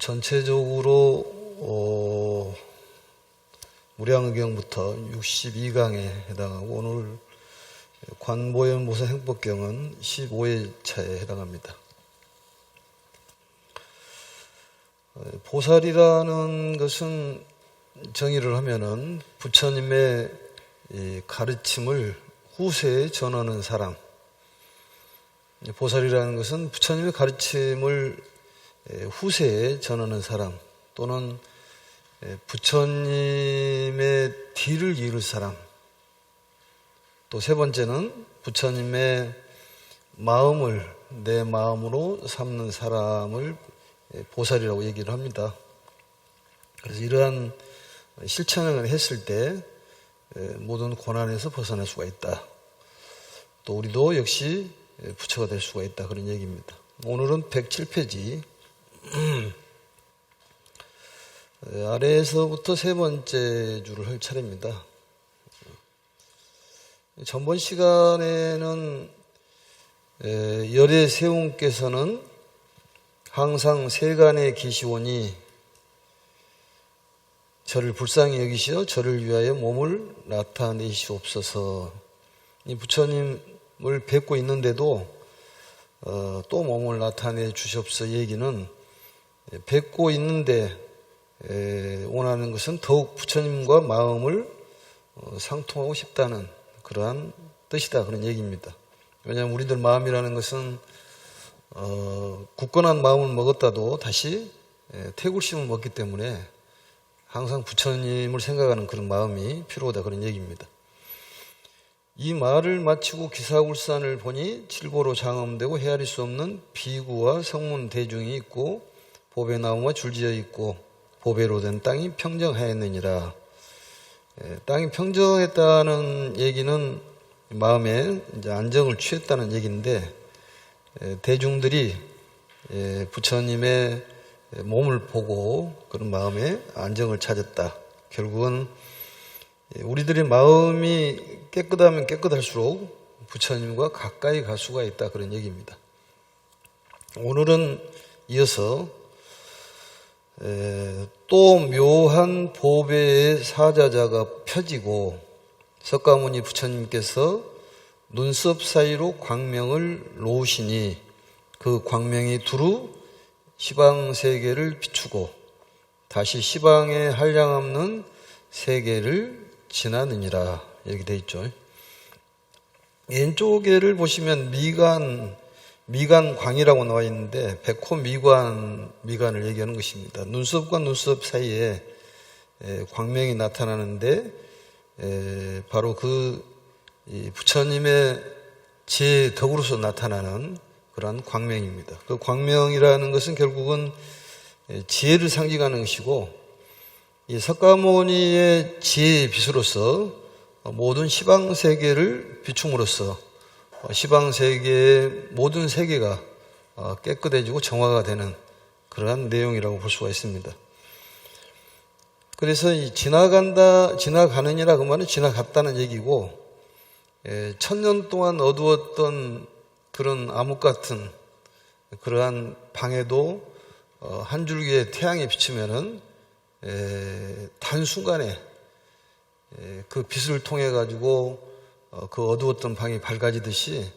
전체적으로 무량의경부터 62강에 해당하고 오늘 관보현보선 행법경은 15회차에 해당합니다. 보살이라는 것은 정의를 하면은 부처님의 가르침을 후세에 전하는 사람. 보살이라는 것은 부처님의 가르침을 후세에 전하는 사람 또는 부처님의 뒤를 이을 사람. 또 세 번째는 부처님의 마음을 내 마음으로 삼는 사람을 보살이라고 얘기를 합니다. 그래서 이러한 실천을 했을 때 모든 고난에서 벗어날 수가 있다. 또 우리도 역시 부처가 될 수가 있다. 그런 얘기입니다. 오늘은 107페이지 아래에서부터 세 번째 줄을 할 차례입니다. 전번 시간에는 열애세운께서는 항상 세간에 계시오니 저를 불쌍히 여기시어 저를 위하여 몸을 나타내시옵소서. 이 부처님을 뵙고 있는데도 또 몸을 나타내 주시옵소서 얘기는 뵙고 있는데 원하는 것은 더욱 부처님과 마음을 상통하고 싶다는 그러한 뜻이다. 그런 얘기입니다. 왜냐하면 우리들 마음이라는 것은 굳건한 마음을 먹었다도 다시 태굴심을 먹기 때문에 항상 부처님을 생각하는 그런 마음이 필요하다. 그런 얘기입니다. 이 말을 마치고 기사굴산을 보니 칠보로 장엄되고 헤아릴 수 없는 비구와 성문 대중이 있고 보배나무가 줄지어 있고 보배로 된 땅이 평정하였느니라. 땅이 평정했다는 얘기는 마음에 이제 안정을 취했다는 얘기인데 대중들이 부처님의 몸을 보고 그런 마음에 안정을 찾았다. 결국은 우리들의 마음이 깨끗하면 깨끗할수록 부처님과 가까이 갈 수가 있다. 그런 얘기입니다. 오늘은 이어서 또 묘한 보배의 사자자가 펴지고 석가모니 부처님께서 눈썹 사이로 광명을 놓으시니 그 광명이 두루 시방세계를 비추고 다시 시방의 한량없는 세계를 지나느니라. 이렇게 되어 있죠. 왼쪽에를 보시면 미간광이라고 나와 있는데 미간을 얘기하는 것입니다. 눈썹과 눈썹 사이에 광명이 나타나는데 바로 그 부처님의 제 덕으로서 나타나는 그러한 광명입니다. 그 광명이라는 것은 결국은 지혜를 상징하는 것이고 이 석가모니의 지혜의 빛으로서 모든 시방세계를 비춤으로써 시방세계의 모든 세계가 깨끗해지고 정화가 되는 그러한 내용이라고 볼 수가 있습니다. 그래서 이 지나가느니라 그 말은 지나갔다는 얘기고 1000년 동안 어두웠던 그런 암흑 같은 그러한 방에도 한 줄기의 태양이 비치면은 단순간에 그 빛을 통해 가지고 그 어두웠던 방이 밝아지듯이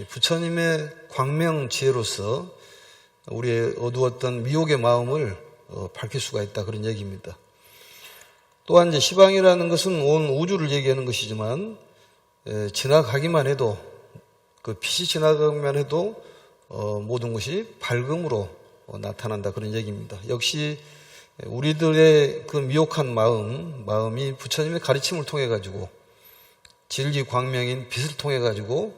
부처님의 광명 지혜로서 우리의 어두웠던 미혹의 마음을 밝힐 수가 있다. 그런 얘기입니다. 또한 이제 시방이라는 것은 온 우주를 얘기하는 것이지만 지나가기만 해도 그 빛이 지나가기만 해도 모든 것이 밝음으로 나타난다. 그런 얘기입니다. 역시 우리들의 그 미혹한 마음이 부처님의 가르침을 통해 가지고 진리 광명인 빛을 통해 가지고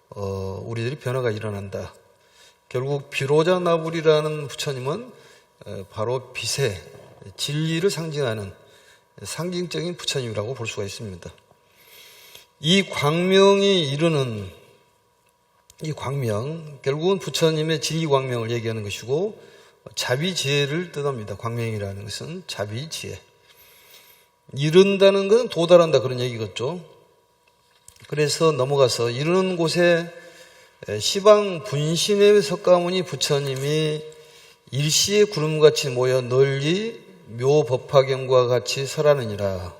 우리들이 변화가 일어난다. 결국 비로자 나불이라는 부처님은 바로 빛의 진리를 상징하는 상징적인 부처님이라고 볼 수가 있습니다. 이 광명이 이루는 이 광명, 결국은 부처님의 진리 광명을 얘기하는 것이고 자비지혜를 뜻합니다. 광명이라는 것은 자비지혜. 이룬다는 것은 도달한다 그런 얘기겠죠. 그래서 넘어가서 이루는 곳에 시방 분신의 석가모니 부처님이 일시의 구름같이 모여 널리 묘법화경과 같이 설하느니라.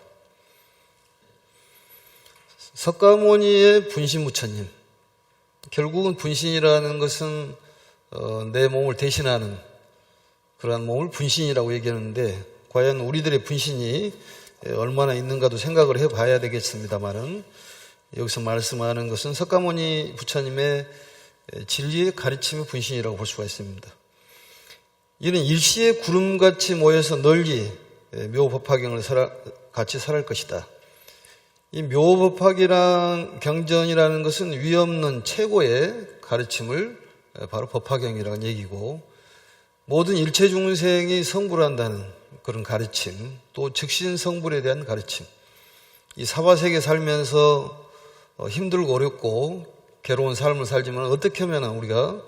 석가모니의 분신부처님, 결국은 분신이라는 것은 내 몸을 대신하는 그러한 몸을 분신이라고 얘기하는데, 과연 우리들의 분신이 얼마나 있는가도 생각을 해봐야 되겠습니다만은, 여기서 말씀하는 것은 석가모니 부처님의 진리의 가르침의 분신이라고 볼 수가 있습니다. 이는 일시의 구름같이 모여서 널리 묘법화경을 같이 설할 것이다. 이 묘법화기랑 경전이라는 것은 위없는 최고의 가르침을 바로 법화경이라는 얘기고, 모든 일체 중생이 성불을 한다는 그런 가르침, 또 즉신 성불에 대한 가르침, 이 사바세계 살면서 힘들고 어렵고 괴로운 삶을 살지만 어떻게 하면 우리가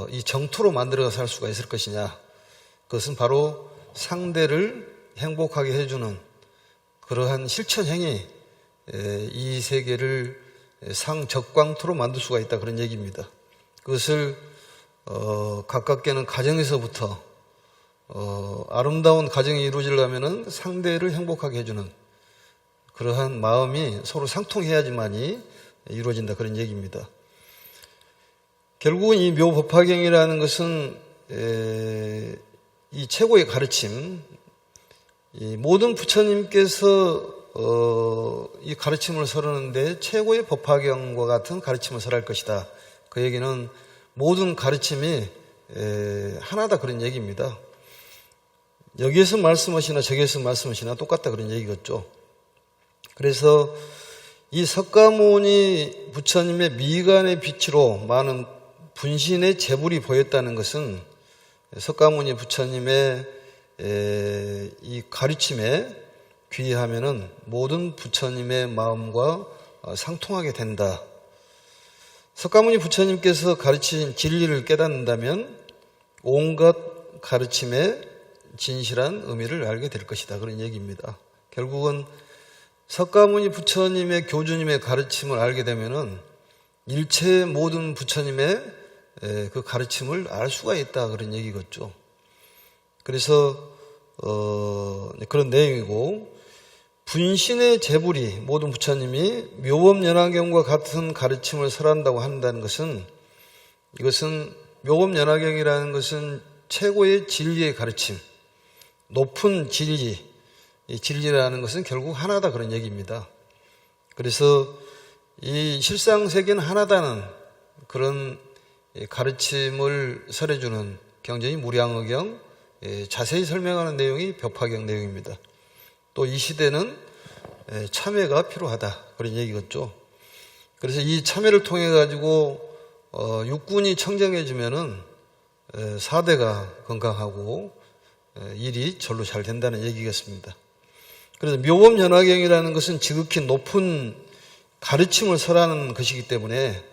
이 정토로 만들어 살 수가 있을 것이냐, 그것은 바로 상대를 행복하게 해주는 그러한 실천행위, 이 세계를 상적광토로 만들 수가 있다, 그런 얘기입니다. 그것을 가깝게는 가정에서부터 아름다운 가정이 이루어지려면 상대를 행복하게 해주는 그러한 마음이 서로 상통해야지만이 이루어진다, 그런 얘기입니다. 결국은 이 묘법화경이라는 것은 이 최고의 가르침, 이 모든 부처님께서 이 가르침을 설하는데 최고의 법화경과 같은 가르침을 설할 것이다. 그 얘기는 모든 가르침이 하나다, 그런 얘기입니다. 여기에서 말씀하시나 저기에서 말씀하시나 똑같다, 그런 얘기겠죠. 그래서 이 석가모니 부처님의 미간의 빛으로 많은 분신의 재불이 보였다는 것은 석가모니 부처님의 이 가르침에 귀의하면은 모든 부처님의 마음과 상통하게 된다. 석가모니 부처님께서 가르친 진리를 깨닫는다면 온갖 가르침의 진실한 의미를 알게 될 것이다, 그런 얘기입니다. 결국은 석가모니 부처님의 교주님의 가르침을 알게 되면은 일체 모든 부처님의 그 가르침을 알 수가 있다, 그런 얘기겠죠. 그래서 그런 내용이고, 분신의 재불이 모든 부처님이 묘법연화경과 같은 가르침을 설한다고 한다는 것은, 이것은 묘법연화경이라는 것은 최고의 진리의 가르침, 높은 진리, 이 진리라는 것은 결국 하나다, 그런 얘기입니다. 그래서 이 실상세계는 하나다는 그런 가르침을 설해주는 경전이 무량의경, 자세히 설명하는 내용이 벽화경 내용입니다. 또 이 시대는 참회가 필요하다, 그런 얘기겠죠. 그래서 이 참회를 통해 가지고 육군이 청정해지면은 사대가 건강하고 일이 절로 잘 된다는 얘기겠습니다. 그래서 묘법연화경이라는 것은 지극히 높은 가르침을 설하는 것이기 때문에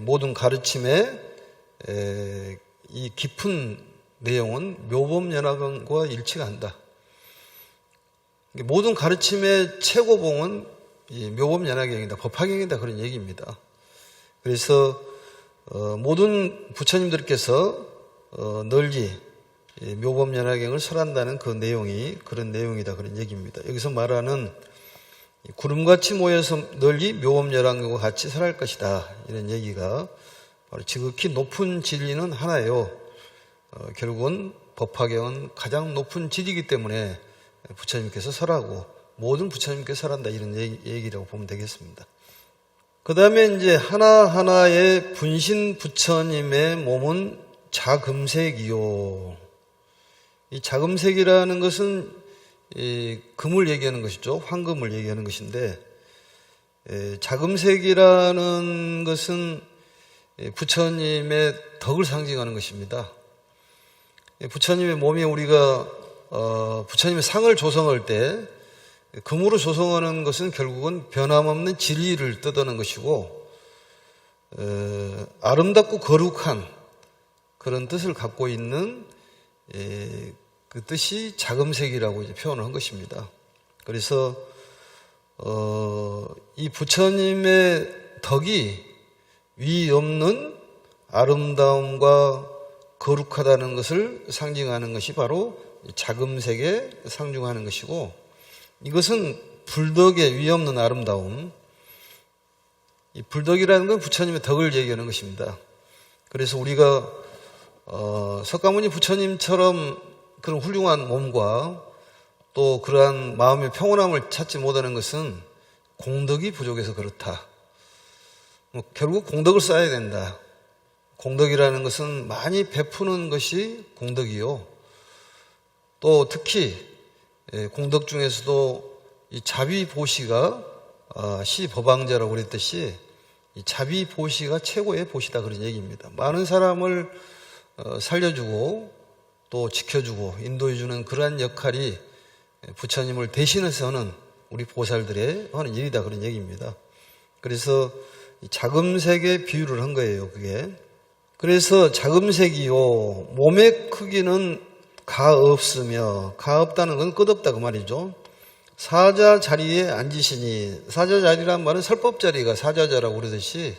모든 가르침의 이 깊은 내용은 묘법연화경과 일치가 한다. 모든 가르침의 최고봉은 묘법연화경이다, 법화경이다, 그런 얘기입니다. 그래서 모든 부처님들께서 널리 묘법연화경을 설한다는 그 내용이 그런 내용이다, 그런 얘기입니다. 여기서 말하는 구름같이 모여서 널리 묘법연화경과 같이 설할 것이다, 이런 얘기가 바로 지극히 높은 진리는 하나예요. 결국은 법화경은 가장 높은 진리이기 때문에 부처님께서 설하고 모든 부처님께서 설한다, 이런 얘기라고 보면 되겠습니다. 그 다음에 이제 하나하나의 분신 부처님의 몸은 자금색이요. 이 자금색이라는 것은 이 금을 얘기하는 것이죠. 황금을 얘기하는 것인데, 자금색이라는 것은 부처님의 덕을 상징하는 것입니다. 부처님의 몸에 우리가 부처님의 상을 조성할 때 금으로 조성하는 것은 결국은 변함없는 진리를 뜻하는 것이고, 아름답고 거룩한 그런 뜻을 갖고 있는 그 뜻이 자금색이라고 이제 표현을 한 것입니다. 그래서 이 부처님의 덕이 위 없는 아름다움과 거룩하다는 것을 상징하는 것이 바로 자금색에 상징하는 것이고, 이것은 불덕의 위없는 아름다움, 이 불덕이라는 건 부처님의 덕을 얘기하는 것입니다. 그래서 우리가 석가모니 부처님처럼 그런 훌륭한 몸과 또 그러한 마음의 평온함을 찾지 못하는 것은 공덕이 부족해서 그렇다. 결국 공덕을 쌓아야 된다. 공덕이라는 것은 많이 베푸는 것이 공덕이요. 또 특히 공덕 중에서도 이 자비보시가 시법왕자라고 그랬듯이 이 자비보시가 최고의 보시다, 그런 얘기입니다. 많은 사람을 살려주고 또 지켜주고 인도해주는 그러한 역할이 부처님을 대신해서 하는 우리 보살들의 하는 일이다, 그런 얘기입니다. 그래서 자금색의 비유를 한 거예요, 그게. 그래서 자금색이요, 몸의 크기는 가 없으며, 가 없다는 건 끝없다 그 말이죠. 사자 자리에 앉으시니, 사자 자리란 말은 설법 자리가 사자자라고 그러듯이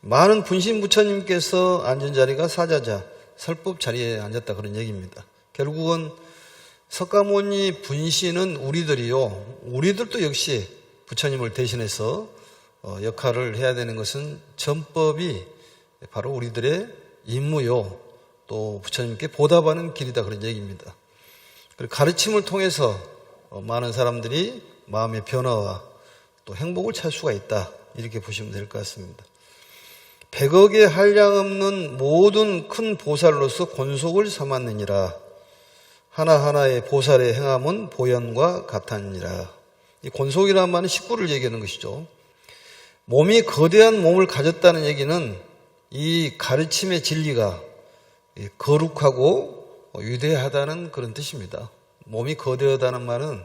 많은 분신 부처님께서 앉은 자리가 사자자, 설법 자리에 앉았다, 그런 얘기입니다. 결국은 석가모니 분신은 우리들도 역시 부처님을 대신해서 역할을 해야 되는 것은 전법이 바로 우리들의 임무요, 또 부처님께 보답하는 길이다, 그런 얘기입니다. 그리고 가르침을 통해서 많은 사람들이 마음의 변화와 또 행복을 찾을 수가 있다, 이렇게 보시면 될 것 같습니다. 100억의 한량없는 모든 큰 보살로서 권속을 삼았느니라. 하나하나의 보살의 행함은 보현과 같았느니라. 이 권속이라는 말은 식구를 얘기하는 것이죠. 몸이 거대한 몸을 가졌다는 얘기는 이 가르침의 진리가 거룩하고 위대하다는 그런 뜻입니다. 몸이 거대하다는 말은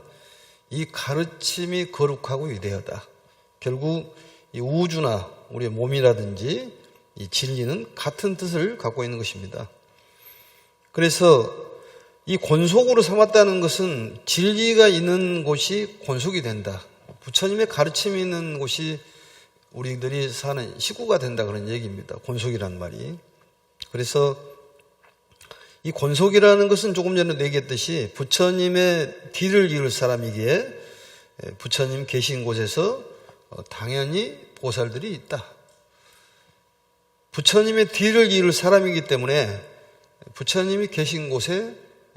이 가르침이 거룩하고 위대하다. 결국 이 우주나 우리의 몸이라든지 이 진리는 같은 뜻을 갖고 있는 것입니다. 그래서 이 권속으로 삼았다는 것은 진리가 있는 곳이 권속이 된다. 부처님의 가르침이 있는 곳이 우리들이 사는 식구가 된다, 그런 얘기입니다. 권속이라는 말이. 그래서 이 권속이라는 것은 조금 전에 얘기했듯이 부처님의 뒤를 이을 사람이기에 부처님 계신 곳에서 당연히 보살들이 있다. 부처님의 뒤를 이을 사람이기 때문에 부처님이 계신 곳에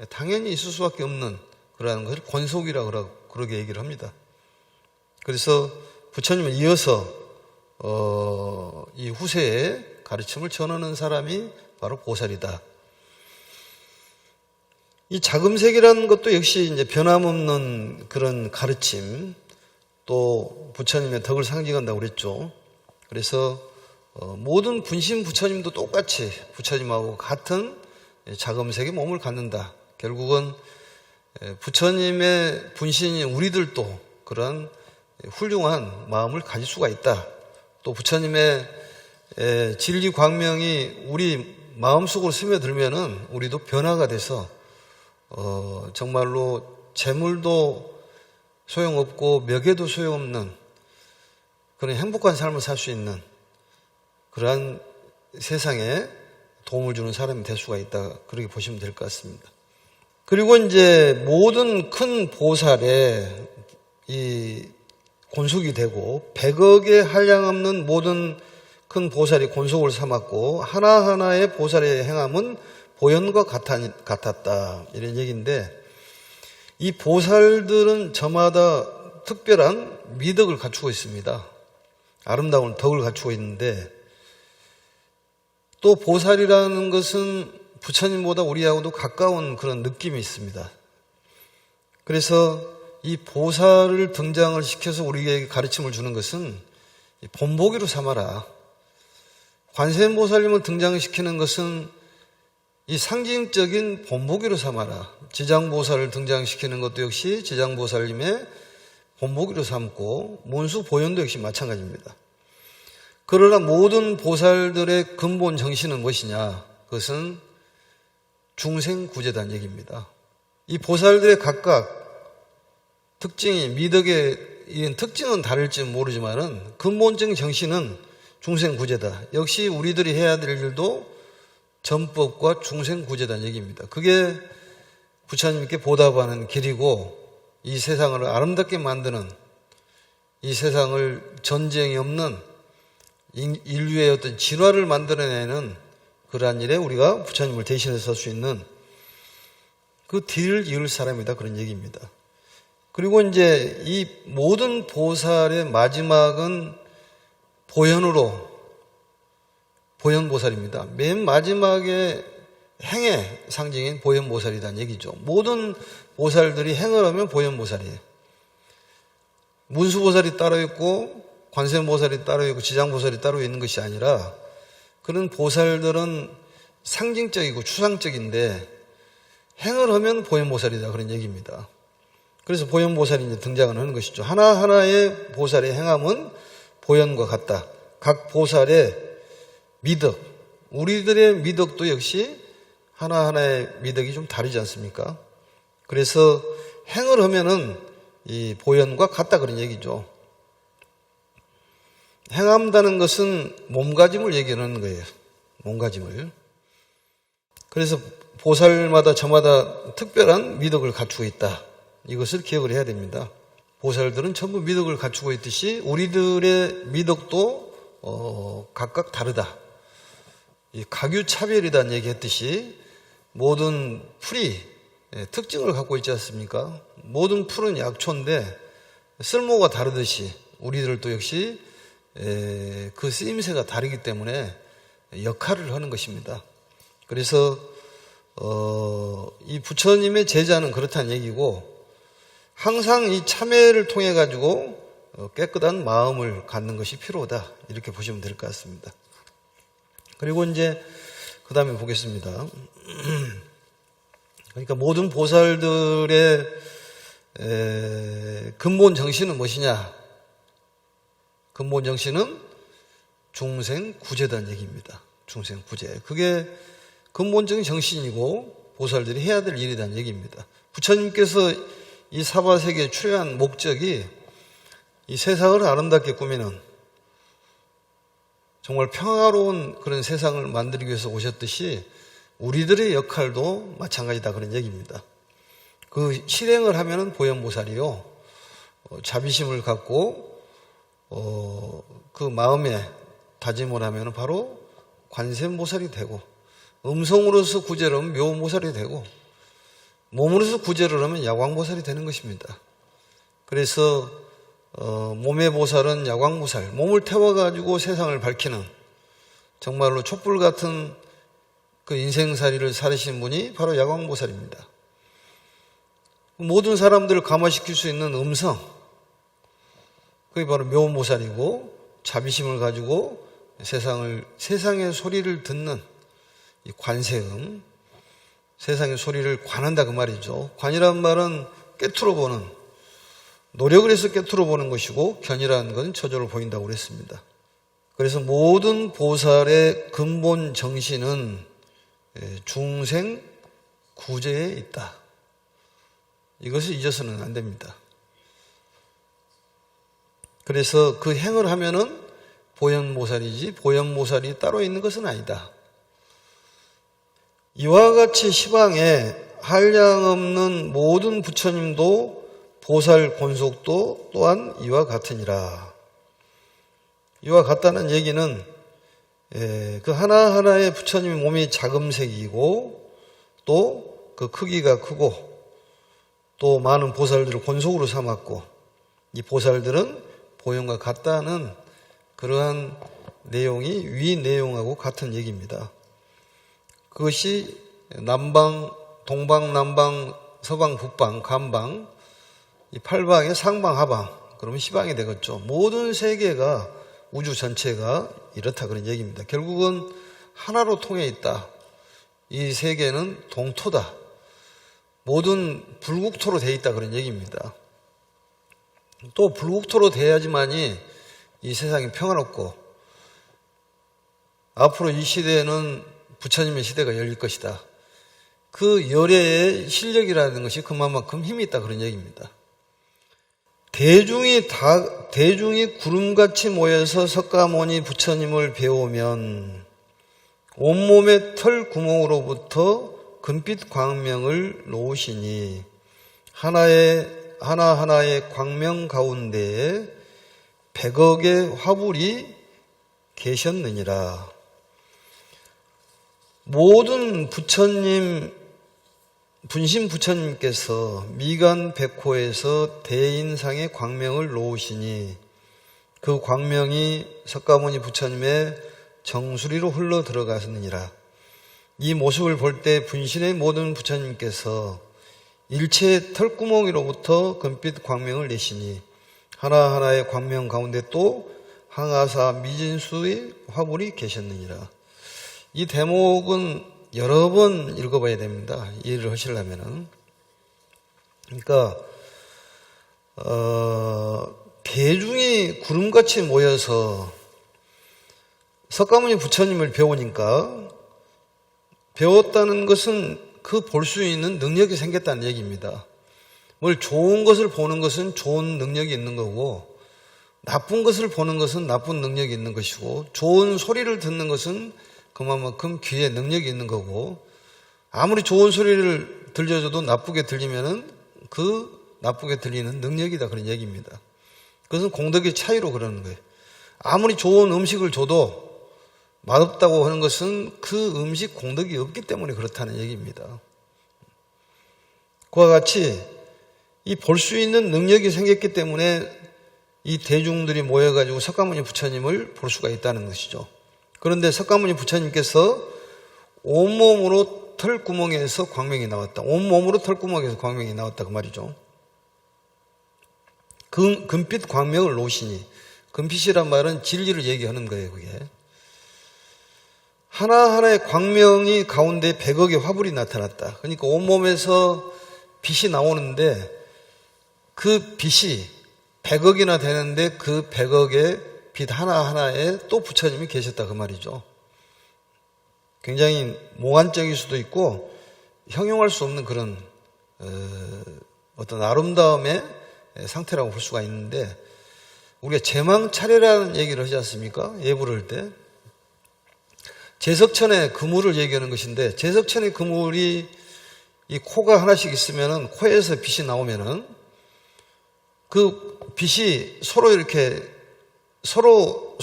당연히 있을 수밖에 없는 그러한 것을 권속이라고 그렇게 얘기를 합니다. 그래서 부처님을 이어서 이 후세에 가르침을 전하는 사람이 바로 보살이다. 이 자금색이라는 것도 역시 이제 변함없는 그런 가르침, 또 부처님의 덕을 상징한다고 그랬죠. 그래서 모든 분신 부처님도 똑같이 부처님하고 같은 자금색의 몸을 갖는다. 결국은 부처님의 분신인 우리들도 그런 훌륭한 마음을 가질 수가 있다. 또 부처님의 진리 광명이 우리 마음속으로 스며들면은 우리도 변화가 돼서 정말로 재물도 소용없고 명예도 소용없는 그런 행복한 삶을 살 수 있는 그러한 세상에 도움을 주는 사람이 될 수가 있다, 그렇게 보시면 될 것 같습니다. 그리고 이제 모든 큰 보살에 이 권속이 되고 100억의 한량없는 모든 큰 보살이 권속을 삼았고 하나하나의 보살의 행함은 보현과 같았다, 이런 얘기인데, 이 보살들은 저마다 특별한 미덕을 갖추고 있습니다. 아름다운 덕을 갖추고 있는데, 또 보살이라는 것은 부처님보다 우리하고도 가까운 그런 느낌이 있습니다. 그래서 이 보살을 등장을 시켜서 우리에게 가르침을 주는 것은 본보기로 삼아라. 관세음보살님을 등장시키는 것은 이 상징적인 본보기로 삼아라. 지장보살을 등장시키는 것도 역시 지장보살님의 본보기로 삼고, 문수보현도 역시 마찬가지입니다. 그러나 모든 보살들의 근본 정신은 무엇이냐? 그것은 중생구제다는 얘기입니다. 이 보살들의 각각 특징이, 미덕의 이런 특징은 다를지 모르지만은 근본적인 정신은 중생구제다. 역시 우리들이 해야 될 일도 전법과 중생구제단 얘기입니다. 그게 부처님께 보답하는 길이고 이 세상을 아름답게 만드는, 이 세상을 전쟁이 없는 인류의 어떤 진화를 만들어내는 그러한 일에 우리가 부처님을 대신해서 설 수 있는 그 뒤를 이을 사람이다, 그런 얘기입니다. 그리고 이제 이 모든 보살의 마지막은 보현보살입니다. 맨 마지막에 행의 상징인 보현보살이라는 얘기죠. 모든 보살들이 행을 하면 보현보살이에요. 문수보살이 따로 있고 관세음보살이 따로 있고 지장보살이 따로 있는 것이 아니라 그런 보살들은 상징적이고 추상적인데 행을 하면 보현보살이다, 그런 얘기입니다. 그래서 보현보살이 이제 등장을 하는 것이죠. 하나하나의 보살의 행함은 보현과 같다. 각 보살의 미덕, 우리들의 미덕도 역시 하나하나의 미덕이 좀 다르지 않습니까? 그래서 행을 하면은 이 보현과 같다, 그런 얘기죠. 행한다는 것은 몸가짐을 얘기하는 거예요. 몸가짐을. 그래서 보살마다 저마다 특별한 미덕을 갖추고 있다. 이것을 기억을 해야 됩니다. 보살들은 전부 미덕을 갖추고 있듯이 우리들의 미덕도 각각 다르다. 이 가규차별이라는 얘기했듯이 모든 풀이 특징을 갖고 있지 않습니까? 모든 풀은 약초인데 쓸모가 다르듯이 우리들도 역시 그 쓰임새가 다르기 때문에 역할을 하는 것입니다. 그래서 이 부처님의 제자는 그렇다는 얘기고 항상 이 참회를 통해 가지고 깨끗한 마음을 갖는 것이 필요하다, 이렇게 보시면 될 것 같습니다. 그리고 이제 그 다음에 보겠습니다. 그러니까 모든 보살들의 근본 정신은 무엇이냐? 근본 정신은 중생구제다는 얘기입니다. 중생구제. 그게 근본적인 정신이고 보살들이 해야 될 일이라는 얘기입니다. 부처님께서 이 사바세계에 출연한 목적이 이 세상을 아름답게 꾸미는, 정말 평화로운 그런 세상을 만들기 위해서 오셨듯이 우리들의 역할도 마찬가지다, 그런 얘기입니다. 그 실행을 하면은 보현보살이요, 자비심을 갖고 그 마음에 다짐을 하면은 바로 관세음보살이 되고, 음성으로서 구제를 하면 묘보살이 되고, 몸으로서 구제를 하면 야광보살이 되는 것입니다. 그래서 몸의 보살은 야광보살, 몸을 태워가지고 세상을 밝히는 정말로 촛불 같은 그 인생살이를 살으신 분이 바로 야광보살입니다. 모든 사람들을 감화시킬 수 있는 음성, 그게 바로 묘보살이고, 자비심을 가지고 세상의 소리를 듣는 이 관세음, 세상의 소리를 관한다, 그 말이죠. 관이란 말은 깨트려 보는, 노력을 해서 깨트려 보는 것이고, 견이라는 건 저절로 보인다고 그랬습니다. 그래서 모든 보살의 근본 정신은 중생 구제에 있다. 이것을 잊어서는 안 됩니다. 그래서 그 행을 하면은 보현보살이지 보현보살이 따로 있는 것은 아니다. 이와 같이 시방에 한량없는 모든 부처님도 보살 권속도 또한 이와 같으니라. 이와 같다는 얘기는 그 하나하나의 부처님의 몸이 자금색이고 또 그 크기가 크고 또 많은 보살들을 권속으로 삼았고 이 보살들은 보현과 같다는 그러한 내용이 위 내용하고 같은 얘기입니다. 그것이 남방, 동방, 남방, 서방, 북방, 간방, 이 팔방의 상방, 하방, 그러면 시방이 되겠죠. 모든 세계가, 우주 전체가 이렇다, 그런 얘기입니다. 결국은 하나로 통해 있다. 이 세계는 동토다. 모든 불국토로 되어 있다, 그런 얘기입니다. 또 불국토로 돼야지만이 이 세상이 평화롭고 앞으로 이 시대에는 부처님의 시대가 열릴 것이다. 그 열애의 실력이라는 것이 그만큼 힘이 있다, 그런 얘기입니다. 대중이 구름같이 모여서 석가모니 부처님을 배우면 온몸의 털 구멍으로부터 금빛 광명을 놓으시니 하나하나의 광명 가운데에 100억의 화불이 계셨느니라. 모든 분신 부처님께서 미간 백호에서 대인상의 광명을 놓으시니 그 광명이 석가모니 부처님의 정수리로 흘러 들어갔느니라. 이 모습을 볼 때 분신의 모든 부처님께서 일체의 털구멍이로부터 금빛 광명을 내시니 하나하나의 광명 가운데 또 항아사 미진수의 화불이 계셨느니라. 이 대목은 여러 번 읽어봐야 됩니다. 이해를 하시려면은. 그러니까 대중이 구름같이 모여서 석가모니 부처님을 배우니까 배웠다는 것은 그 볼 수 있는 능력이 생겼다는 얘기입니다. 뭘 좋은 것을 보는 것은 좋은 능력이 있는 거고 나쁜 것을 보는 것은 나쁜 능력이 있는 것이고 좋은 소리를 듣는 것은 그만큼 귀에 능력이 있는 거고 아무리 좋은 소리를 들려줘도 나쁘게 들리면은 그 나쁘게 들리는 능력이다 그런 얘기입니다. 그것은 공덕의 차이로 그러는 거예요. 아무리 좋은 음식을 줘도 맛없다고 하는 것은 그 음식 공덕이 없기 때문에 그렇다는 얘기입니다. 그와 같이 이 볼 수 있는 능력이 생겼기 때문에 이 대중들이 모여가지고 석가모니 부처님을 볼 수가 있다는 것이죠. 그런데 석가모니 부처님께서 온몸으로 털구멍에서 광명이 나왔다. 온몸으로 털구멍에서 광명이 나왔다 그 말이죠. 금빛 광명을 놓으시니 금빛이란 말은 진리를 얘기하는 거예요. 그게 하나하나의 광명이 가운데 100억의 화불이 나타났다. 그러니까 온몸에서 빛이 나오는데 그 빛이 100억이나 되는데 그 100억의 빛 하나하나에 또 부처님이 계셨다 그 말이죠. 굉장히 몽환적일 수도 있고 형용할 수 없는 그런 어떤 아름다움의 상태라고 볼 수가 있는데 우리가 제망차례라는 얘기를 하지 않습니까? 예불을 할 때. 제석천의 그물을 얘기하는 것인데 제석천의 그물이 이 코가 하나씩 있으면은 코에서 빛이 나오면은 그 빛이 서로 이렇게 서로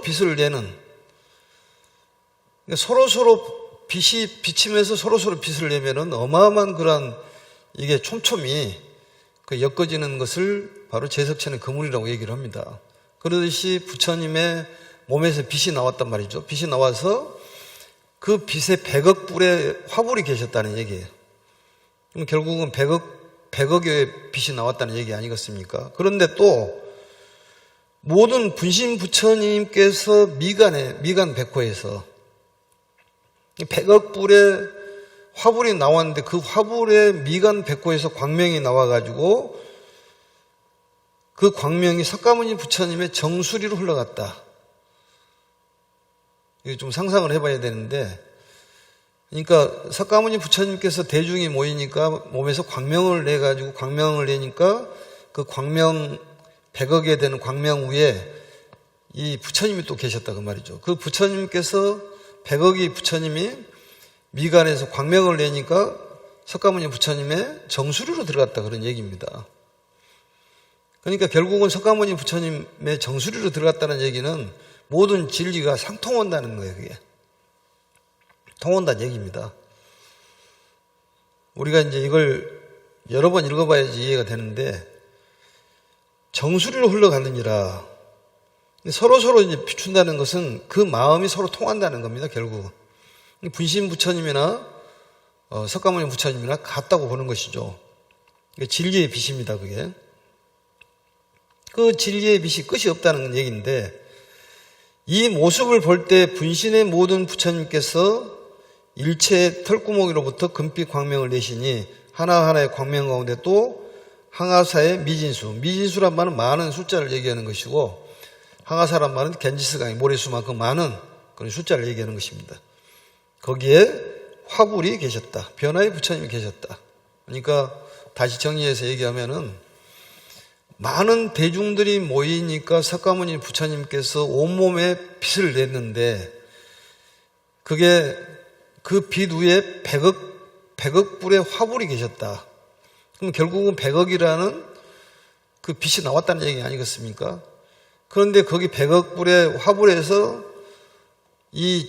빛을 내는 서로 빛이 비치면서 서로 빛을 내면은 어마어마한 그런 이게 촘촘히 엮어지는 것을 바로 제석천의 그물이라고 얘기를 합니다. 그러듯이 부처님의 몸에서 빛이 나왔단 말이죠. 빛이 나와서 그 빛에 100억 불의 화불이 계셨다는 얘기예요. 그럼 결국은 100억의 빛이 나왔다는 얘기 아니겠습니까? 그런데 또 모든 분신 부처님께서 미간 백호에서 100억 불의 화불이 나왔는데 그 화불의 미간 백호에서 광명이 나와가지고 그 광명이 석가모니 부처님의 정수리로 흘러갔다. 이거 좀 상상을 해봐야 되는데, 그러니까 석가모니 부처님께서 대중이 모이니까 몸에서 광명을 내가지고 광명을 내니까 그 광명 100억에 되는 광명 위에 이 부처님이 또 계셨다 그 말이죠. 그 부처님께서 100억의 부처님이 미간에서 광명을 내니까 석가모니 부처님의 정수리로 들어갔다 그런 얘기입니다. 그러니까 결국은 석가모니 부처님의 정수리로 들어갔다는 얘기는 모든 진리가 상통한다는 거예요. 그게 통한다는 얘기입니다. 우리가 이제 이걸 여러 번 읽어봐야지 이해가 되는데 정수리로 흘러가느니라 서로 이제 비춘다는 것은 그 마음이 서로 통한다는 겁니다. 결국 분신 부처님이나 석가모니 부처님이나 같다고 보는 것이죠. 진리의 빛입니다. 그게 그 진리의 빛이 끝이 없다는 얘기인데 이 모습을 볼 때 분신의 모든 부처님께서 일체의 털구멍으로부터 금빛 광명을 내시니 하나하나의 광명 가운데 또 항아사의 미진수란 말은 많은 숫자를 얘기하는 것이고 항아사란 말은 겐지스강의 모래수만큼 많은 그런 숫자를 얘기하는 것입니다. 거기에 화불이 계셨다. 변화의 부처님이 계셨다. 그러니까 다시 정리해서 얘기하면은 많은 대중들이 모이니까 석가모니 부처님께서 온몸에 빛을 냈는데 그게 그 빛 위에 100억 불의 화불이 계셨다. 그럼 결국은 100억이라는 그 빛이 나왔다는 얘기 아니겠습니까? 그런데 거기 100억 불의 화불에서 이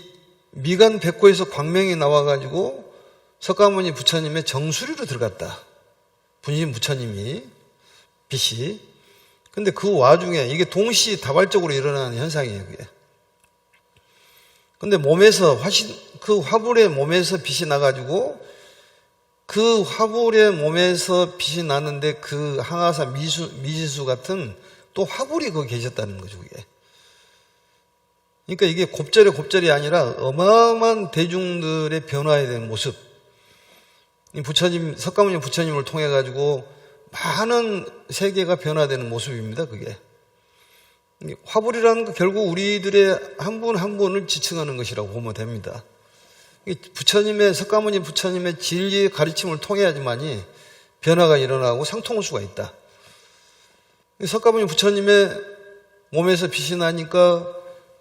미간 백호에서 광명이 나와가지고 석가모니 부처님의 정수리로 들어갔다. 분신 부처님이 빛이. 근데 그 와중에 이게 동시다발적으로 일어나는 현상이에요, 그게. 근데 몸에서 그 화불의 몸에서 빛이 나가지고 그 화불의 몸에서 빛이 나는데 그 항아사 미지수 같은 또 화불이 거기 계셨다는 거죠, 그게. 그러니까 이게 곱절이 아니라 어마어마한 대중들의 변화에 대한 모습. 석가모니 부처님을 통해 가지고 많은 세계가 변화되는 모습입니다, 그게. 화불이라는 거 결국 우리들의 한 분 한 분을 지칭하는 것이라고 보면 됩니다. 석가모니 부처님의 진리의 가르침을 통해야지만이 변화가 일어나고 상통할 수가 있다. 석가모니 부처님의 몸에서 빛이 나니까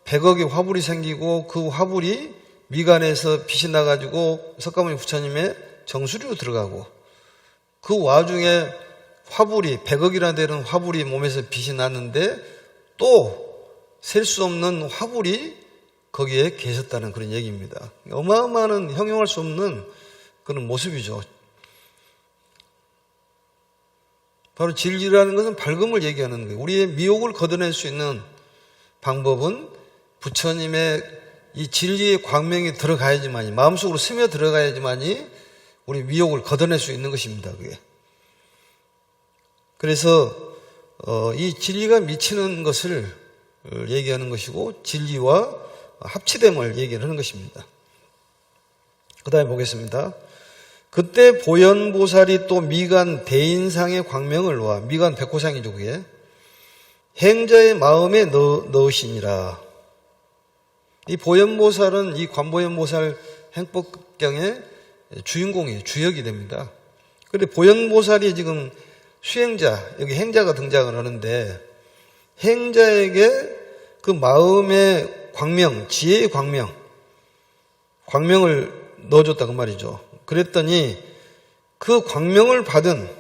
100억의 화불이 생기고 그 화불이 미간에서 빛이 나가지고 석가모니 부처님의 정수리로 들어가고 그 와중에 화불이 100억이나 되는 화불이 몸에서 빛이 났는데 또 셀 수 없는 화불이 거기에 계셨다는 그런 얘기입니다. 어마어마한 형용할 수 없는 그런 모습이죠. 바로 진리라는 것은 밝음을 얘기하는 거예요. 우리의 미혹을 걷어낼 수 있는 방법은 부처님의 이 진리의 광명이 들어가야지만이, 마음속으로 스며 들어가야지만이 우리 미혹을 걷어낼 수 있는 것입니다, 그게. 그래서 이 진리가 미치는 것을 얘기하는 것이고 진리와 합치됨을 얘기하는 것입니다. 그 다음에 보겠습니다. 그때 보현보살이 또 미간 대인상의 광명을 놓아, 미간 백호상이죠, 그게. 행자의 마음에 넣으시니라. 이 보현보살은 이 관보현보살 행법경의 주인공이에요. 주역이 됩니다. 그런데 보현보살이 지금 수행자, 여기 행자가 등장을 하는데 행자에게 그 마음의 광명, 지혜의 광명을 넣어줬다고 말이죠. 그랬더니 그 광명을 받은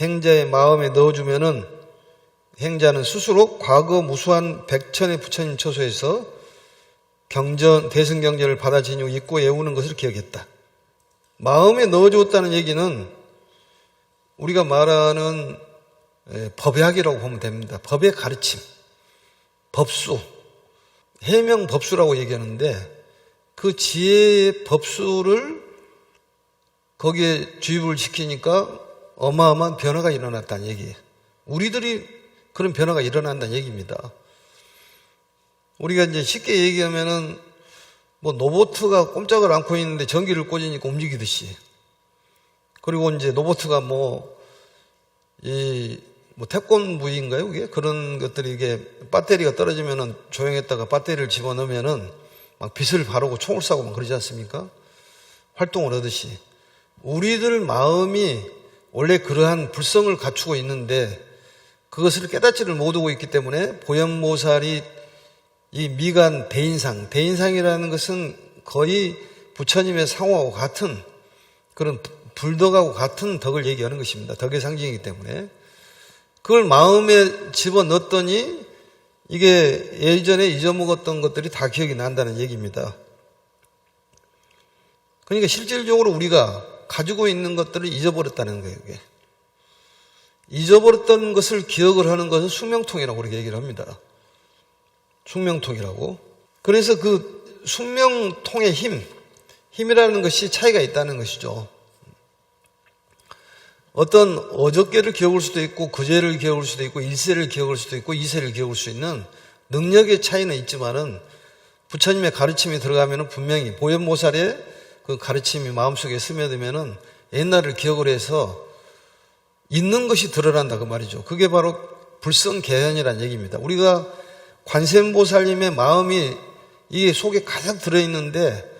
행자의 마음에 넣어주면은 행자는 스스로 과거 무수한 백천의 부처님 처소에서 대승경전을 받아 지니고 잊고 애우는 것을 기억했다. 마음에 넣어주었다는 얘기는 우리가 말하는 법약이라고 보면 됩니다. 법의 가르침, 법수, 해명 법수라고 얘기하는데 그 지혜의 법수를 거기에 주입을 시키니까 어마어마한 변화가 일어났다는 얘기예요. 우리들이 그런 변화가 일어난다는 얘기입니다. 우리가 이제 쉽게 얘기하면은 로봇가 꼼짝을 않고 있는데 전기를 꽂으니까 움직이듯이. 그리고 이제 로봇가 태권 부위인가요? 그게? 그런 것들이 이게 배터리가 떨어지면은 조용했다가 배터리를 집어넣으면은 막 빛을 바르고 총을 쏴고 막 그러지 않습니까? 활동을 하듯이. 우리들 마음이 원래 그러한 불성을 갖추고 있는데 그것을 깨닫지를 못하고 있기 때문에 보현보살이 이 미간 대인상이라는 것은 거의 부처님의 상호하고 같은 그런 불덕하고 같은 덕을 얘기하는 것입니다. 덕의 상징이기 때문에. 그걸 마음에 집어넣었더니 이게 예전에 잊어먹었던 것들이 다 기억이 난다는 얘기입니다. 그러니까 실질적으로 우리가 가지고 있는 것들을 잊어버렸다는 거예요. 이게. 잊어버렸던 것을 기억을 하는 것은 숙명통이라고 그렇게 얘기를 합니다. 숙명통이라고. 그래서 그 숙명통의 힘이라는 것이 차이가 있다는 것이죠. 어떤 어저께를 기억할 수도 있고 그제를 기억할 수도 있고 일세를 기억할 수도 있고 이세를 기억할 수 있는 능력의 차이는 있지만은 부처님의 가르침이 들어가면은 분명히 보현보살의 그 가르침이 마음속에 스며들면은 옛날을 기억을 해서 있는 것이 드러난다 그 말이죠. 그게 바로 불성계현이라는 얘기입니다. 우리가 관세음보살님의 마음이 이게 속에 가득 들어있는데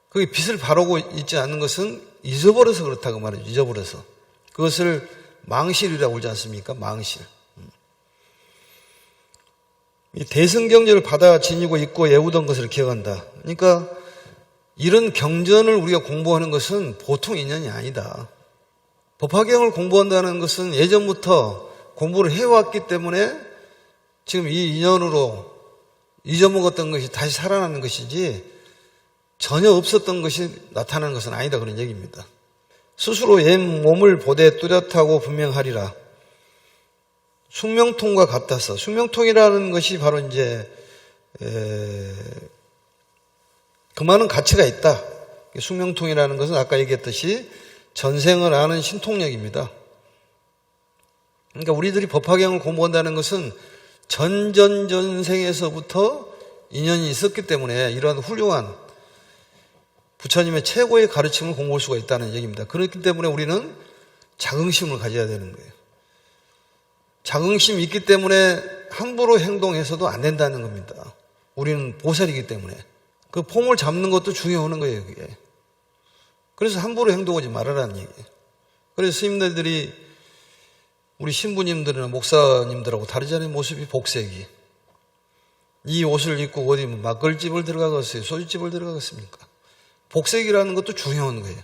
그게 빛을 바르고 있지 않는 것은 잊어버려서 그렇다고 말이죠. 잊어버려서. 그것을 망실이라고 그러지 않습니까? 망실. 이 대승경전을 받아 지니고 있고 애우던 것을 기억한다. 그러니까 이런 경전을 우리가 공부하는 것은 보통 인연이 아니다. 법화경을 공부한다는 것은 예전부터 공부를 해왔기 때문에 지금 이 인연으로 잊어먹었던 것이 다시 살아나는 것이지 전혀 없었던 것이 나타나는 것은 아니다, 그런 얘기입니다. 스스로 옛 몸을 보되 뚜렷하고 분명하리라. 숙명통과 같아서, 숙명통이라는 것이 바로 이제 그 많은 가치가 있다. 숙명통이라는 것은 아까 얘기했듯이 전생을 아는 신통력입니다. 그러니까 우리들이 법화경을 공부한다는 것은 전전전생에서부터 인연이 있었기 때문에 이러한 훌륭한 부처님의 최고의 가르침을 공부할 수가 있다는 얘기입니다. 그렇기 때문에 우리는 자긍심을 가져야 되는 거예요. 자긍심이 있기 때문에 함부로 행동해서도 안 된다는 겁니다. 우리는 보살이기 때문에. 그 폼을 잡는 것도 중요한 거예요, 그게. 그래서 함부로 행동하지 말아라는 얘기예요. 그래서 스님들이 우리 신부님들이나 목사님들하고 다르잖아요. 모습이 복색이. 이 옷을 입고 어디 막걸집을 들어가겠어요? 소주집을 들어가겠습니까? 복색이라는 것도 중요한 거예요.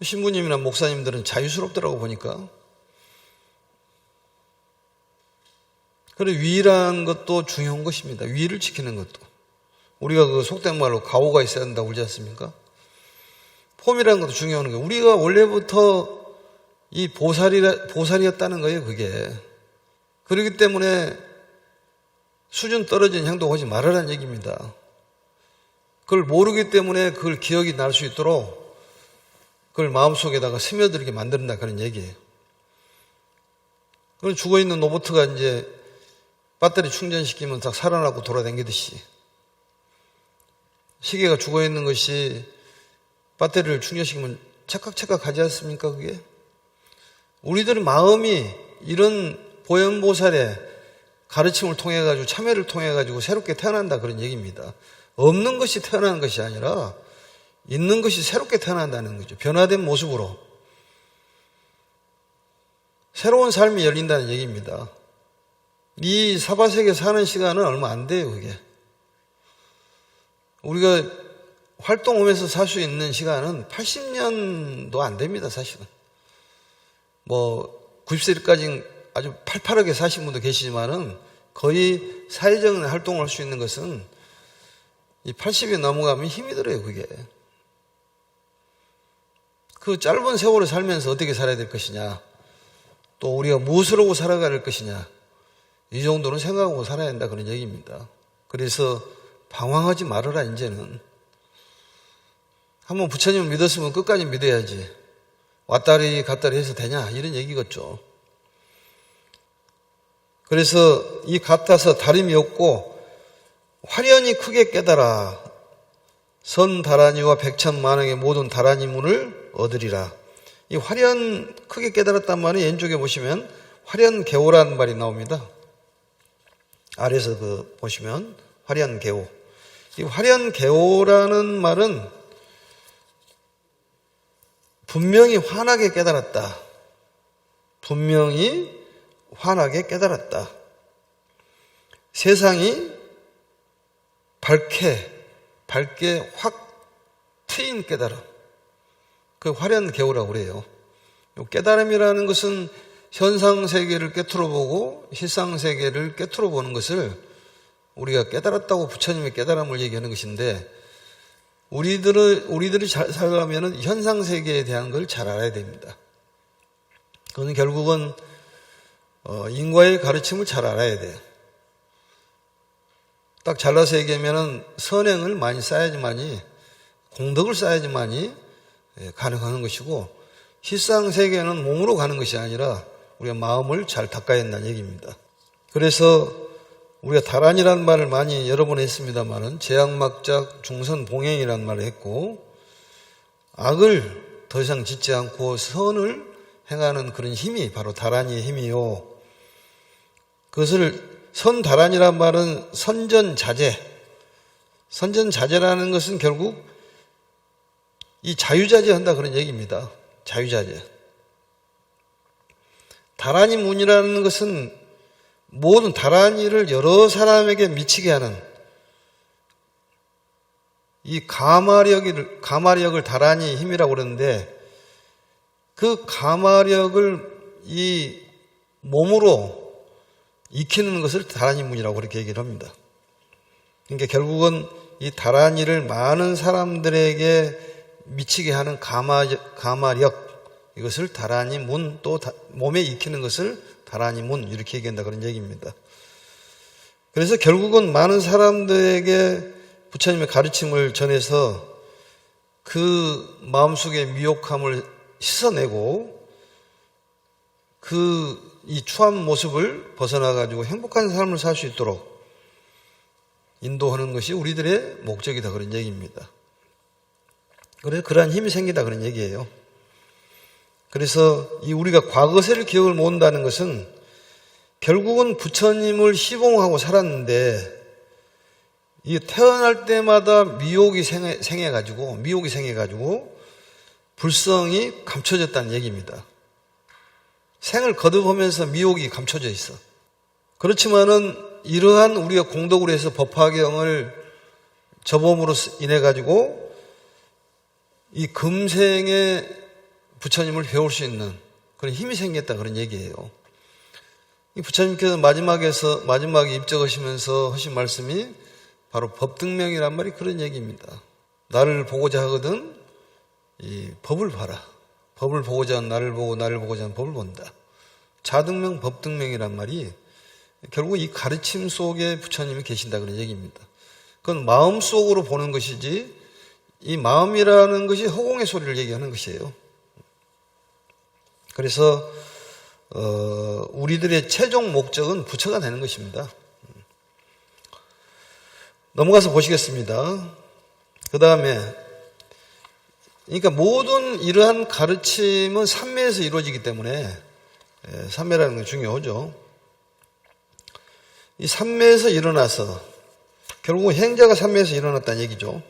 신부님이나 목사님들은 자유스럽더라고 보니까. 그리고 위라는 것도 중요한 것입니다. 위를 지키는 것도. 우리가 그 속된 말로 가오가 있어야 한다고 그러지 않습니까? 폼이라는 것도 중요한 거예요. 우리가 원래부터 이 보살이었다는 거예요, 그게. 그렇기 때문에 수준 떨어진 행동하지 말아라는 얘기입니다. 그걸 모르기 때문에 그걸 기억이 날 수 있도록 그걸 마음속에다가 스며들게 만든다, 그런 얘기예요. 그럼 죽어있는 로봇가 이제 배터리 충전시키면 딱 살아나고 돌아다니듯이 시계가 죽어있는 것이 배터리를 충전시키면 착각착각 하지 않습니까, 그게? 우리들의 마음이 이런 보현보살의 가르침을 통해가지고 참여를 통해가지고 새롭게 태어난다, 그런 얘기입니다. 없는 것이 태어나는 것이 아니라 있는 것이 새롭게 태어난다는 거죠. 변화된 모습으로. 새로운 삶이 열린다는 얘기입니다. 이 사바세계 사는 시간은 얼마 안 돼요, 그게. 우리가 활동하면서 살 수 있는 시간은 80년도 안 됩니다, 사실은. 90세까지 아주 팔팔하게 사신 분도 계시지만은 거의 사회적인 활동을 할 수 있는 것은 이 80이 넘어가면 힘이 들어요, 그게. 그 짧은 세월을 살면서 어떻게 살아야 될 것이냐, 또 우리가 무엇을 하고 살아갈 것이냐, 이 정도는 생각하고 살아야 한다, 그런 얘기입니다. 그래서 방황하지 말아라, 이제는. 한번 부처님을 믿었으면 끝까지 믿어야지. 왔다리 갔다리 해서 되냐, 이런 얘기겠죠. 그래서 이 같아서 다름이 없고 화련히 크게 깨달아 선다라니와 백천만왕의 모든 다라니문을 얻으리라. 이 화련 크게 깨달았단 말은 왼쪽에 보시면 화련개오라는 말이 나옵니다. 아래에서 보시면 화련개오. 이 화련개오라는 말은 분명히 환하게 깨달았다. 분명히 환하게 깨달았다. 세상이 밝게 확 트인 깨달음. 그 화련개오라고 그래요. 깨달음이라는 것은 현상세계를 깨트려보고 실상세계를 깨트려보는 것을 우리가 깨달았다고 부처님의 깨달음을 얘기하는 것인데, 우리들이 잘 살려면 현상세계에 대한 걸 잘 알아야 됩니다. 그건 결국은 인과의 가르침을 잘 알아야 돼요. 딱 잘라서 얘기하면 선행을 많이 쌓아야지만이, 공덕을 쌓아야지만이 가능한 것이고, 실상세계는 몸으로 가는 것이 아니라 우리가 마음을 잘 닦아야 한다는 얘기입니다. 그래서 우리가 다란이라는 말을 많이 여러 번 했습니다만은 제약막작 중선봉행이라는 말을 했고, 악을 더 이상 짓지 않고 선을 행하는 그런 힘이 바로 다란이의 힘이요. 그것을 선다란이란 말은 선전자재. 선전자재라는 것은 결국 이 자유자재한다, 그런 얘기입니다. 자유자재. 다란이문이라는 것은 모든 다란이를 여러 사람에게 미치게 하는 이 가마력을 다란이 힘이라고 그러는데, 그 가마력을 이 몸으로 익히는 것을 다란이문이라고 그렇게 얘기를 합니다. 그러니까 결국은 이 다란이를 많은 사람들에게 미치게 하는 가마력, 이것을 다란이문, 또 몸에 익히는 것을 다란이문, 이렇게 얘기한다 그런 얘기입니다. 그래서 결국은 많은 사람들에게 부처님의 가르침을 전해서 그 마음속의 미혹함을 씻어내고 이 추한 모습을 벗어나가지고 행복한 삶을 살 수 있도록 인도하는 것이 우리들의 목적이다 그런 얘기입니다. 그래서 그러한 힘이 생기다 그런 얘기예요. 그래서 우리가 과거세를 기억을 못한다는 것은 결국은 부처님을 시봉하고 살았는데 이 태어날 때마다 미혹이 생해가지고 불성이 감춰졌다는 얘기입니다. 생을 거듭하면서 미혹이 감춰져 있어. 그렇지만은 이러한 우리가 공덕으로 해서 법화경을 접음으로 인해 가지고 이 금생에 부처님을 배울 수 있는 그런 힘이 생겼다 그런 얘기예요. 이 부처님께서 마지막에 입적하시면서 하신 말씀이 바로 법등명이란 말이 그런 얘기입니다. 나를 보고자 하거든 이 법을 봐라. 법을 보고자 하는 나를 보고, 나를 보고자 하는 법을 본다. 자등명, 법등명이란 말이 결국 이 가르침 속에 부처님이 계신다 그런 얘기입니다. 그건 마음속으로 보는 것이지 이 마음이라는 것이 허공의 소리를 얘기하는 것이에요. 그래서 우리들의 최종 목적은 부처가 되는 것입니다. 넘어가서 보시겠습니다. 그 다음에 그러니까 모든 이러한 가르침은 삼매에서 이루어지기 때문에 삼매라는 게 중요하죠. 이 삼매에서 일어나서 결국 행자가 삼매에서 일어났다는 얘기죠.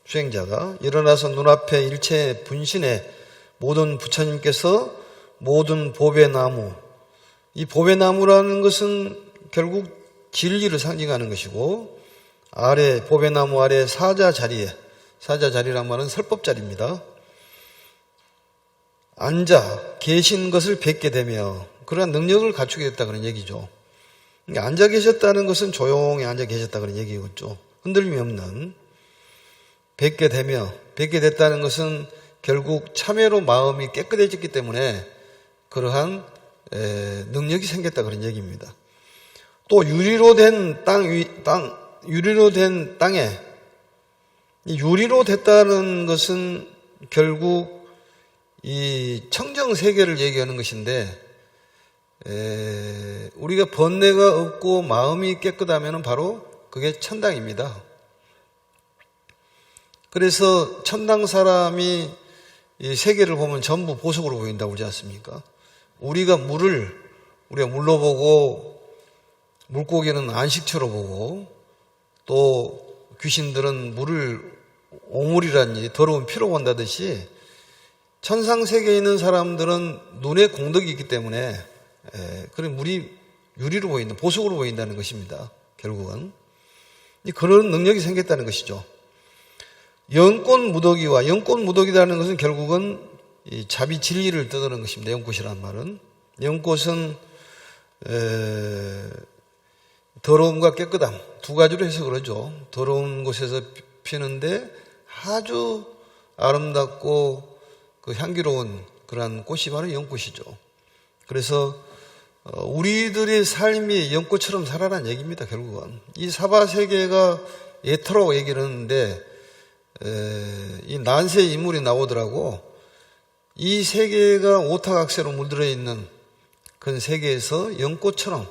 수행자가 일어나서 눈앞에 일체 분신에 모든 부처님께서 모든 보배나무, 이 보배나무라는 것은 결국 진리를 상징하는 것이고 아래 보배나무 아래 사자자리란 말은 설법자리입니다. 앉아 계신 것을 뵙게 되며 그러한 능력을 갖추게 됐다 그런 얘기죠. 앉아 계셨다는 것은 조용히 앉아 계셨다 그런 얘기겠죠. 흔들림이 없는. 뵙게 됐다는 것은 결국 참회로 마음이 깨끗해졌기 때문에 그러한 능력이 생겼다 그런 얘기입니다. 또 유리로 된 땅에 유리로 됐다는 것은 결국 이 청정 세계를 얘기하는 것인데 우리가 번뇌가 없고 마음이 깨끗하면 바로 그게 천당입니다. 그래서 천당 사람이 이 세계를 보면 전부 보석으로 보인다고 그러지 않습니까? 우리가 물로 보고 물고기는 안식처로 보고 또 귀신들은 물을 오물이라니 더러운 피로 본다듯이 천상세계에 있는 사람들은 눈에 공덕이 있기 때문에 그런 물이 유리로 보인다, 보석으로 보인다는 것입니다. 결국은 그런 능력이 생겼다는 것이죠. 영꽃무더기라는 것은 결국은 이 자비 진리를 뜻하는 것입니다. 연꽃이라는 말은 연꽃은 더러움과 깨끗함 두 가지로 해서 그러죠. 더러운 곳에서 피는데 아주 아름답고 그 향기로운 그러한 꽃이 바로 연꽃이죠. 그래서 우리들의 삶이 연꽃처럼 살아라는 얘기입니다. 결국은 이 사바세계가 예터라고 얘기를 하는데 이 난세 인물이 나오더라고. 이 세계가 오타각세로 물들어 있는 그런 세계에서 연꽃처럼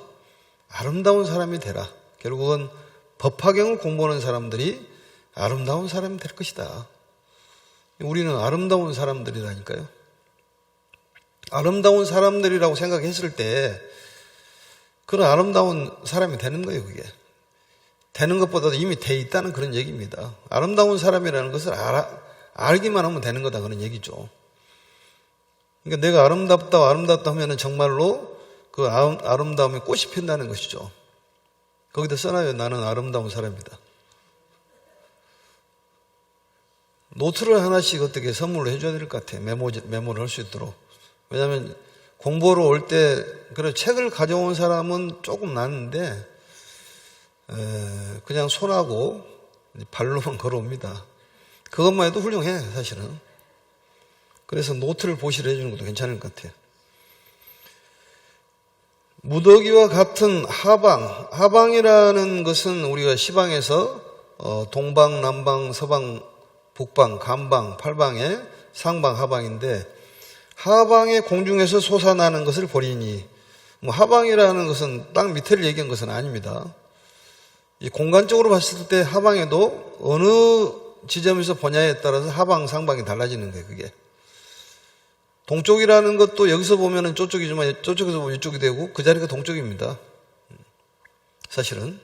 아름다운 사람이 되라. 결국은 법화경을 공부하는 사람들이 아름다운 사람이 될 것이다. 우리는 아름다운 사람들이라니까요. 아름다운 사람들이라고 생각했을 때 그런 아름다운 사람이 되는 거예요. 그게 되는 것보다도 이미 돼 있다는 그런 얘기입니다. 아름다운 사람이라는 것을 알기만 하면 되는 거다 그런 얘기죠. 그러니까 내가 아름답다 하면은 정말로 그 아름다움에 꽃이 핀다는 것이죠. 거기다 써놔요. 나는 아름다운 사람이다. 노트를 하나씩 어떻게 선물로 해줘야 될 것 같아요. 메모를 할 수 있도록. 왜냐하면 공부하러 올 때, 그래, 책을 가져온 사람은 조금 낫는데, 그냥 손하고 발로만 걸어옵니다. 그것만 해도 훌륭해, 사실은. 그래서 노트를 보시를 해주는 것도 괜찮을 것 같아요. 무더기와 같은 하방이라는 것은 우리가 시방에서 동방, 남방, 서방, 북방, 간방, 팔방에 상방, 하방인데 하방의 공중에서 솟아나는 것을 보리니 하방이라는 것은 땅 밑을 얘기한 것은 아닙니다. 이 공간적으로 봤을 때 하방에도 어느 지점에서 보냐에 따라서 하방, 상방이 달라지는 거예요. 그게. 동쪽이라는 것도 여기서 보면은 저쪽이지만 저쪽에서 보면 이쪽이 되고 그 자리가 동쪽입니다. 사실은.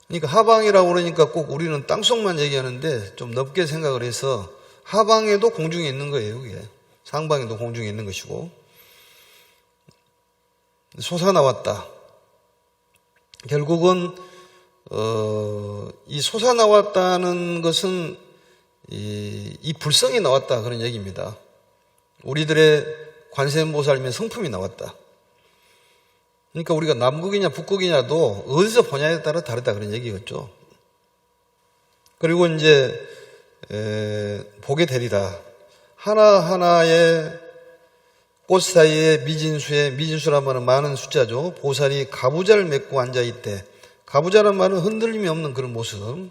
그러니까 하방이라고 그러니까 꼭 우리는 땅속만 얘기하는데 좀 넓게 생각을 해서 하방에도 공중에 있는 거예요. 그게. 상방에도 공중에 있는 것이고. 솟아나왔다. 결국은 이 솟아나왔다는 것은 이 불성이 나왔다 그런 얘기입니다. 우리들의 관세음보살님의 성품이 나왔다. 그러니까 우리가 남극이냐 북극이냐도 어디서 보냐에 따라 다르다 그런 얘기였죠. 그리고 이제 보게 되리라. 하나하나의 꽃 사이에 미진수란 말은 많은 숫자죠. 보살이 가부좌를 메고 앉아있대. 가부좌란 말은 흔들림이 없는 그런 모습.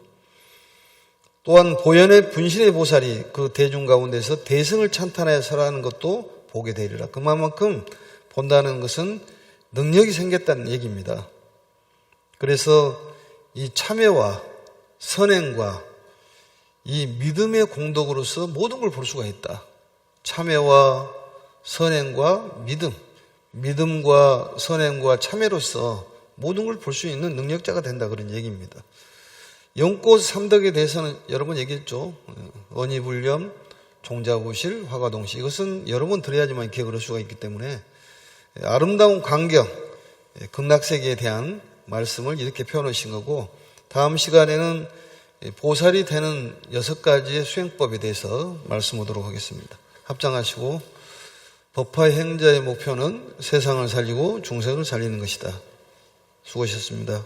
또한 보현의 분신의 보살이 그 대중 가운데서 대승을 찬탄하여 설하는 것도 보게 되리라. 그만큼 본다는 것은 능력이 생겼다는 얘기입니다. 그래서 이 참회와 선행과 이 믿음의 공덕으로서 모든 걸 볼 수가 있다. 참회와 선행과 믿음과 선행과 참회로서 모든 걸 볼 수 있는 능력자가 된다 그런 얘기입니다. 영꽃 삼덕에 대해서는 여러 번 얘기했죠. 언이불념, 종자부실, 화가동시. 이것은 여러 번 들어야지만 기억을 할 수가 있기 때문에 아름다운 광경, 극락세계에 대한 말씀을 이렇게 표현하신 거고, 다음 시간에는 보살이 되는 6가지의 수행법에 대해서 말씀하도록 하겠습니다. 합장하시고, 법화 행자의 목표는 세상을 살리고 중생을 살리는 것이다. 수고하셨습니다.